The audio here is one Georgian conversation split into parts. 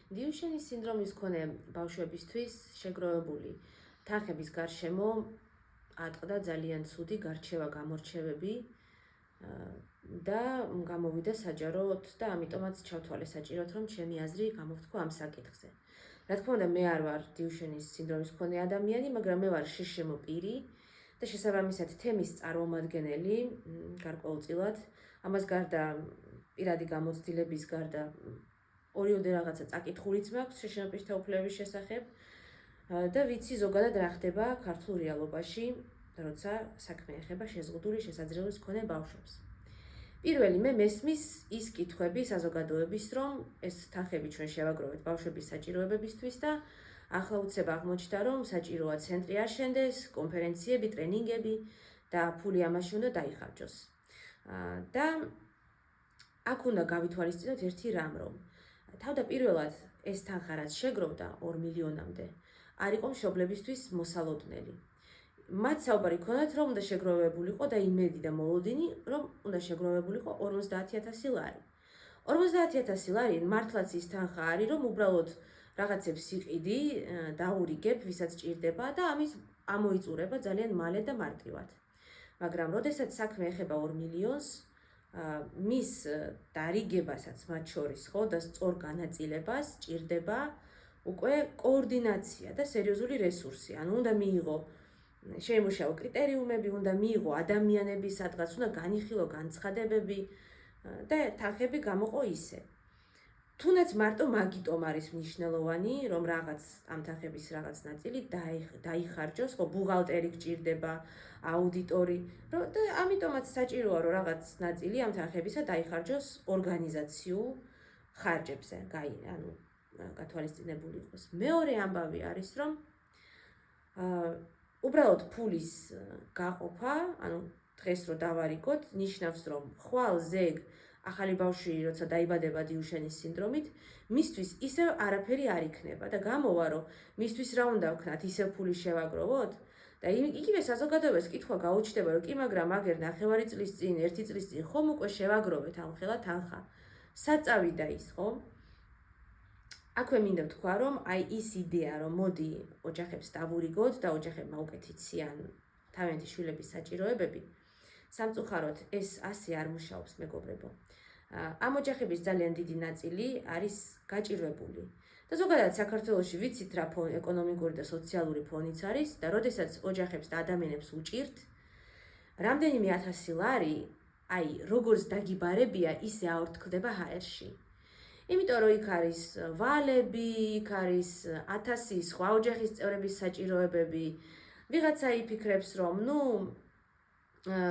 დიუშენის სინდრომის მქონე ბავშვებისთვის შეგროვებული თანხების გარშემო ატყდა ძალიან ცუდი გარჩევა-გამორჩევები და გამოვიდა საჯაროდ და ამიტომაც ჩავთვალე საჭიროდ, რომ ჩემი აზრი გამოვთქვა ამ საკითხზე. Რა თქმა უნდა, მე არ ვარ დიუშენის სინდრომის მქონე ადამიანი, მაგრამ მე ვარ შშმ პირი და შესაბამისად თემის წარმომადგენელი გარკვეულწილად. ამას გარდა პირადი გამოცდილების გარდა ორიოდე რაღაცა წაკითხულიც მაქვს შშმ პირთა უფლებების შესახებ და ვიცი ზოგადად რა ხდება ქართულ რეალობაში, როცა საქმე ეხება შეზღუდული შესაძლებლობის მქონე ბავშვებს. პირველი მე მესმის ის კითხვები საზოგადოების, რომ ეს თანხები ჩვენ შევაგროვეთ ბავშვების საჭიროებებისთვის და ახლა უცებ აღმოჩნდა, რომ საჭიროა ცენტრი აშენდეს, კონფერენციები, ტრენინგები და ფული ამაში უნდა დაიხარჯოს. და აქ უნდა გავითვალისწინოთ ერთი რამ, რომ თავდაპირველად ეს თანხა რაც შეგროვდა 2 მილიონამდე არ იყო მშობლებისთვის მოსალოდნელი. მათ საუბარი ქონდათ, რომ უნდა შეგროვებულიყო და იმედი და მოლოდინი, რომ უნდა შეგროვებულიყო 50,000 ლარი. 50,000 ლარი მართლაც ის თანხა არის, რომ უბრალოდ რაღაცებს იყიდი, დაურიგებ, ვისაც ჭირდება და ამის ამოიწურება ძალიან მალე და მარტივად. მაგრამ როდესაც საქმე ეხება 2 მილიონს, მის დარიგებასაც მათ შორის, ხო, და სწორ განაწილებას ჭირდება უკვე კოორდინაცია და სერიოზული რესურსი. ანუ უნდა მიიღო შეიმუშაო კრიტერიუმები, უნდა მიიღო ადამიანები სადღაც, უნდა განიხილო განცხადებები და თანხები გამოყო ისე. თუნდაც მარტო მაგიტომ არის მნიშვნელოვანი, რომ რაღაც ამ თანხების რაღაც ნაწილი დაიხარჯოს, ხო, ბუღალტერი გჭირდება, აუდიტორი, და ამიტომაც საჭიროა, რომ რაღაც ნაწილი ამ თანხებისა დაიხარჯოს ორგანიზაციულ ხარჯებზე, ანუ გათვალისწინებული იყოს. მეორე ამბავი არის, რომ უბრალოდ ფულის გაყოფა, ანუ დღეს რო დავარიგოთ, ნიშნავს, რომ ხვალ ზეგ ახალი ბავშვი როცა დაიბადება დიუშენის სინდრომით, მისთვის ისევ არაფერი არ იქნება და გამოვა, რომ მისთვის რა უნდა ვქნათ, ისევ ფული შევაგროვოთ და იგივე საზოგადოებას კითხვა გაუჩნდება, რომ კი მაგრამ აგერ 9 წლის წინ, 1 წლის წინ ხომ უკვე შევაგროვეთ ამხელა თანხა. საწავიდა ის, ხო? აქვე მინდა ვთქვა, რომ აი ის იდეა, რომ მოდი ოჯახებს დავურიგოთ და ოჯახებმა უკეთიციან თავიანთი შვილების საჭიროებები, სამწუხაროდ ეს ასე არ მუშაობს, მეგობრებო. ამ ოჯახების ძალიან დიდი ნაწილი არის გაჭირვებული. და ზოგადად საქართველოში ვიცით რა ეკონომიკური და სოციალური ფონიც არის და როდესაც ოჯახებს და ადამიანებს უჭირთ, რამდენიმე 1000 ლარი, აი როგორც დაგიბარებია, ისე აორთქლდება ჰაერში. იმიტომ რომ იქ არის ვალები, იქ არის 1000 სხვა ოჯახის წევრების საჭიროებები. ვიღაცა იფიქრებს, რომ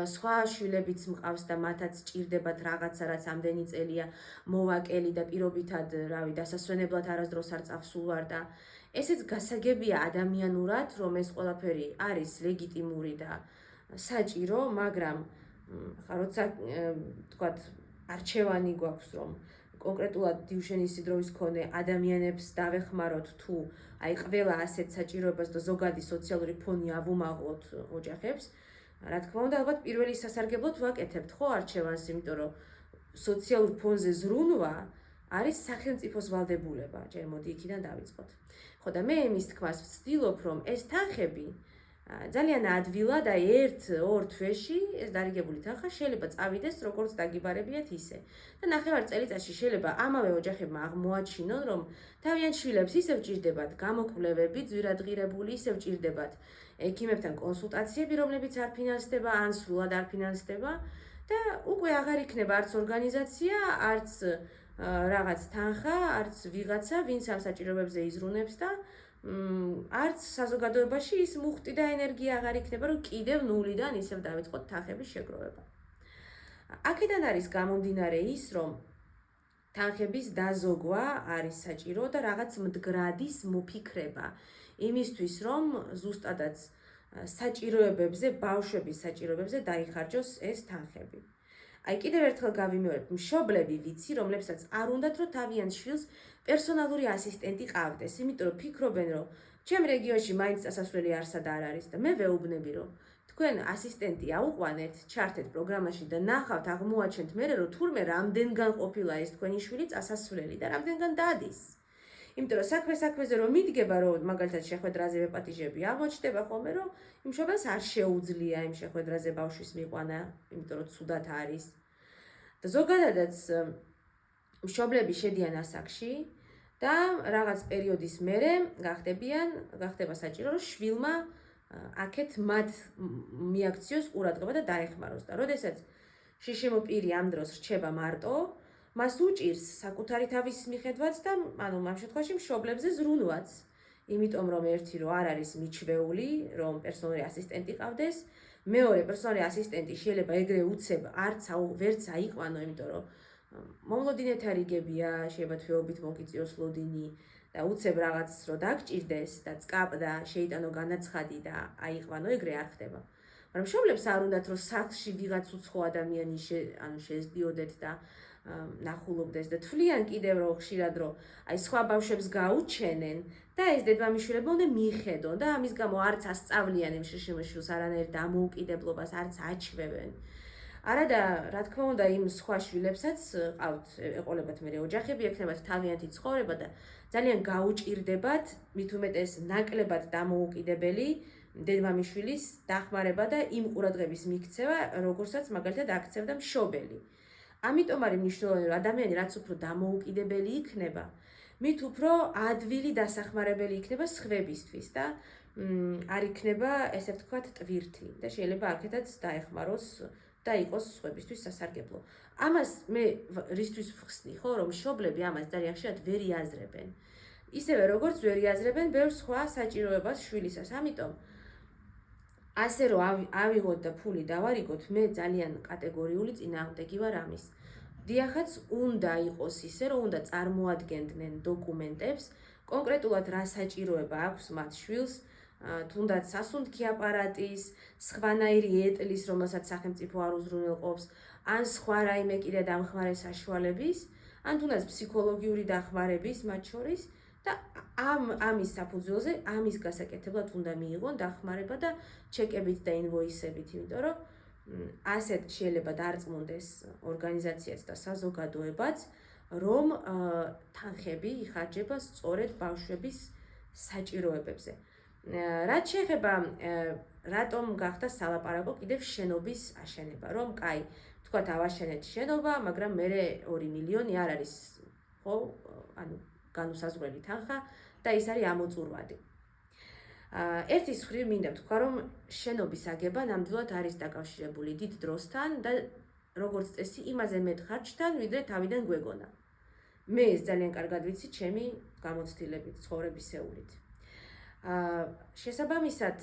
სხვა შვილებიც მყავს და მათაც ჭირდებათ რაღაცა, რაც ამდენი წელია მოვაკელი და პირობითად, რავი, დასასვენებლად არასდროს არ წავსულვარ და ესეც გასაგებია ადამიანურად, რომ ეს ყველაფერი არის ლეგიტიმური და საჭირო, მაგრამ როცა თქვათ არჩევანი გვაქვს, რომ კონკრეტულად დიუშენის სინდრომის მქონე ადამიანებს დავეხმაროთ თუ აი ყველა ასეთ საჭიროებას და ზოგადი სოციალური ფონი ავუმაღლოთ ოჯახებს, რა თქმა უნდა, ალბათ პირველი სასარგებლოდ ვაკეთებთ ხო არჩევანს, იმიტომ რომ სოციალურ ფონზე ზრუნვა არის სახელმწიფოს ვალდებულება. ჯერ მოდი იქიდან დავიწყოთ. ხო და მე იმის თქმას ვცდილობ, რომ ეს თანხები ძალიან ადვილად და 1-2 თვეში ეს დარიგებული თანხა შეიძლება წავიდეს როგორც დაგიბარებიათ ისე. და 9 წელიწადში შეიძლება ამავე ოჯახებმა აღმოაჩინონ, რომ თავიანთ შვილებს ისევ ჭირდებათ გამოკვლევები, ძვირადღირებული, ისევ ჭირდებათ ექიმებთან კონსულტაციები, რომლებიც არ ფინანსდება, ან სრულად არ ფინანსდება და უკვე აღარ იქნება არც ორგანიზაცია, არც რაღაც თანხა, არც ვიღაცა, ვინც ამ საჭიროებებზე იზრუნებს და არც საზოგადოებაში ის მუხტი და ენერგია აღარ იქნება, რომ კიდევ ნულიდან ისევ დავიწყოთ თანხების შეგროვება. აქედან არის გამომდინარე ის, რომ თანხების დაზოგვა არის საჭირო და რაღაც მდგრადის მოფიქრება იმისთვის, რომ ზუსტადაც საჭიროებებზე, ბავშვების საჭიროებებზე დაიხარჯოს ეს თანხები. აი კიდევ ერთხელ გავიმეორებ, მშობლები ვიცი, რომლებსაც არ უნდათ, რომ თავიანთ შვილს პერსონალური ასისტენტი ყავდეს, იმიტომ რომ ფიქრობენ, რომ ჩემ რეგიონში მაინც წასასვლელი არსად არ არის და მე ვეუბნები, რომ თქვენ ასისტენტი აუყვანეთ, ჩართეთ პროგრამაში და ნახავთ, აღმოაჩენთ მერე, რომ თურმე რამდენგან ყოფილა ეს თქვენი შვილი წასასვლელი და რამდენგან დადის. იმიტომ რომ საქმეზე რომ მიდგება, რომ მაგალითად შეხვედრაზე ვეპატიჟები აღმოჩნდება ხოლმე, რომ იმ მშობელს არ შეუძლია იმ შეხვედრაზე ბავშვის მიყვანა, იმიტომ რომ ცუდად არის. და ზოგადადაც მშობლები შედიან ასაკში და რაღაც პერიოდის მერე გახდება საჭირო, რომ შვილმა აქეთ მათ მიაქციოს ყურადღება და დაეხმაროს. და როდესაც შიშიმო პირი ამ დროს რჩება მარტო, მას უჭირს საკუთარი თავის მიხედვაც და ანუ ამ შემთხვევაში მშობლებზე ზრუნვაც. იმიტომ რომ ერთი რომ არ არის მიჩვეული, რომ პერსონალური ასისტენტი ყავდეს, მეორე პერსონალური ასისტენტი შეიძლება ეგრე უცებ ვერც აიყვანო, იმიტომ რომ მომლოდინეთა რიგებია, შეიძლება თვეობით მოგიწიოს ლოდინი და უცებ რაღაც რო დაგჭირდეს და წკაპდა, შეიტანო განაცხადი და აიყვანო, ეგრე არ ხდება. მაგრამ მშობლებს არ უნდათ რომ სახლში ვიღაც უცხო ადამიანი შეესდიოდეთ და ნახულობდეს და თვლიან კიდევ რომ ხშირად რომ აი სხვა ბავშვებს გაუჩენენ და ეს დედმამიშვილებმა უნდა მიხედონ და ამის გამო არც ასწავლიან იმ შიშიმოშვილს არანაირ დამოუკიდებლობას, არც აჩვევენ. არა და რა თქმა უნდა იმ სხვა შვილებსაც ყავთ ეყოლებათ მე ოჯახები, ექნებათ თავიანთი ცხოვრება და ძალიან გაუჭირდებათ, მით უმეტეს ნაკლებად დამოუკიდებელი დედმამიშვილის დახმარება და იმ ყურადღების მიქცევა, როგორცაც მაგალითად აქცევდა მშობელი. ამიტომ არის მნიშვნელოვანი, რომ ადამიანი რაც უფრო დამოუკიდებელი იქნება, მით უფრო ადვილი დასახმარებელი იქნება სხვებისთვის და არ იქნება, ესე ვთქვათ, ტვირთი და შეიძლება აქედაც დაეხმაროს და იყოს სხვებისთვის სასარგებლო. ამას მე რისთვის ვხსნი, ხო, რომ მშობლები ამას ძალიან ხშირად ვერ იაზრებენ. ისევე როგორც ვერ იაზრებენ ბევრ სხვა საჭიროებას შვილისას. ამიტომ ასე რომ ავიღოთ და ფული დავარიგოთ, მე ძალიან კატეგორიული წინააღმდეგი ვარ ამის. დიახაც უნდა იყოს ისე, რომ უნდა წარმოადგენდნენ დოკუმენტებს, კონკრეტულად რა საჭიროება აქვს მათ შვილს, თუნდაც სასუნთქი აპარატის, სხვანაირი ეტლის, რომელსაც სახელმწიფო არ უზრუნველყოფს, ან სხვა რაიმე კიდე დამხმარე საშუალების, ან თუნდაც ფსიქოლოგიური დახმარების მათ შორის და ამის საფუძველზე ამის გასაკეთებლად უნდა მიიღონ დახმარება და ჩეკებით და ინვოისებით, იმიტომ რომ ასეთ შეიძლება დარწმუნდეს ორგანიზაციაც და საზოგადოებაც, რომ თანხები იხარჯება სწორედ ბავშვების საჭიროებებზე. რაც შეეხება რატომ გახდა სალაპარაკო კიდევ შენობის აშენება, რომ კაი, თქვათ ავაშენეთ შენობა, მაგრამ მერე 2 მილიონი არ არის, ხო, ანუ განუსაზღვრელი თანხა და ის არის ამოწურვადი. ერთის მხრივ მინდა ვთქვა, რომ შენობის აგება ნამდვილად არის დაკავშირებული დიდ დროსთან და როგორც წესი იმაზე მეტ ხარჯთან, ვიდრე თავიდან გვეგონა. მე ეს ძალიან კარგად ვიცი ჩემი გამოცდილებით, ცხოვრებისეულით. შესაბამისად,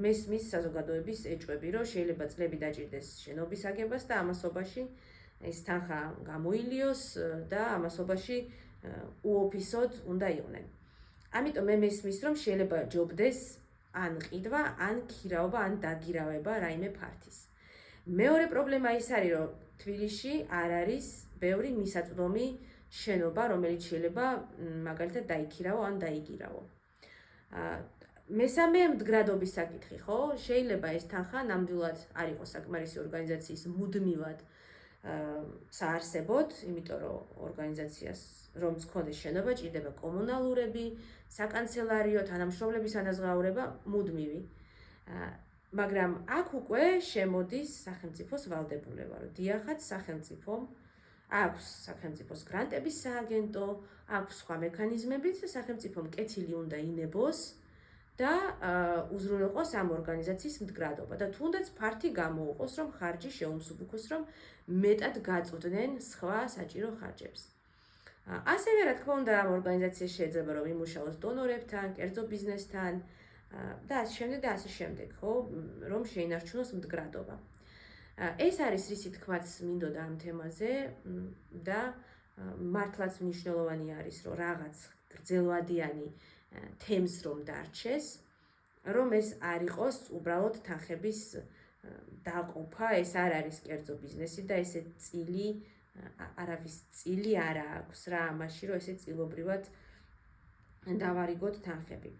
მესმის საზოგადოების ეჭვები, რომ შეიძლება წლები დაჭირდეს შენობის აგებას და ამასობაში ეს თანხა გამოილიოს და ამასობაში უოფისოდ უნდა იყვნენ. ამიტომ მე მესმის, რომ შეიძლება ჯობდეს ან ყიდვა, ან ქირაობა, ან დაგირავება რაიმე ფართის. მეორე პრობლემა ის არის, რომ თბილისში არ არის ბევრი მისაწვდომი შენობა, რომელიც შეიძლება მაგალითად დაიქირავო ან დაიგირავო. მესამე მდგრადობის საკითხი, ხო? შეიძლება ეს თანხა ნამდვილად არ იყოს საკმარისი ორგანიზაციის მუდმივად საარსებოდ, იმიტომ რომ ორგანიზაციას რომ გქონდეს შენობა, ჭირდება კომუნალურები, საკანცელარიო, თანამშრომლების ანაზღაურება მუდმივი. მაგრამ აქ უკვე შემოდის სახელმწიფოს ვალდებულება, რომ დიახაც სახელმწიფომ აქვს სახელმწიფოს გრანტების სააგენტო, აქვს სხვა მექანიზმებით და სახელმწიფომ კეთილი უნდა ინებოს და უზრუნველყოს ამ ორგანიზაციის მდგრადობა და თუნდაც ფართი გამოუყოს, რომ ხარჯი შეუმსუბუქოს, რომ მეტად გაწვდნენ სხვა საჭირო ხარჯებს. ასევე რა თქმა უნდა ამ ორგანიზაციას შეიძლება რომ იმუშაოს დონორებთან, კერძო ბიზნესთან და ასე შემდეგ და ასე შემდეგ, ხო, რომ შეინარჩუნოს მდგრადობა. ეს არის რისი თქმაც მინდოდა ამ თემაზე და მართლაც მნიშვნელოვანი არის, რომ რაღაც გრძელვადიანი თემს რომ დარჩეს, რომ ეს არ იყოს უბრალოდ თანხების დაყოფა, ეს არ არის კერძო ბიზნესი და ესე წილი არავის წილი არა აქვს რა ამაში, რომ ესე წილობრივად დავარიგოთ თანხები.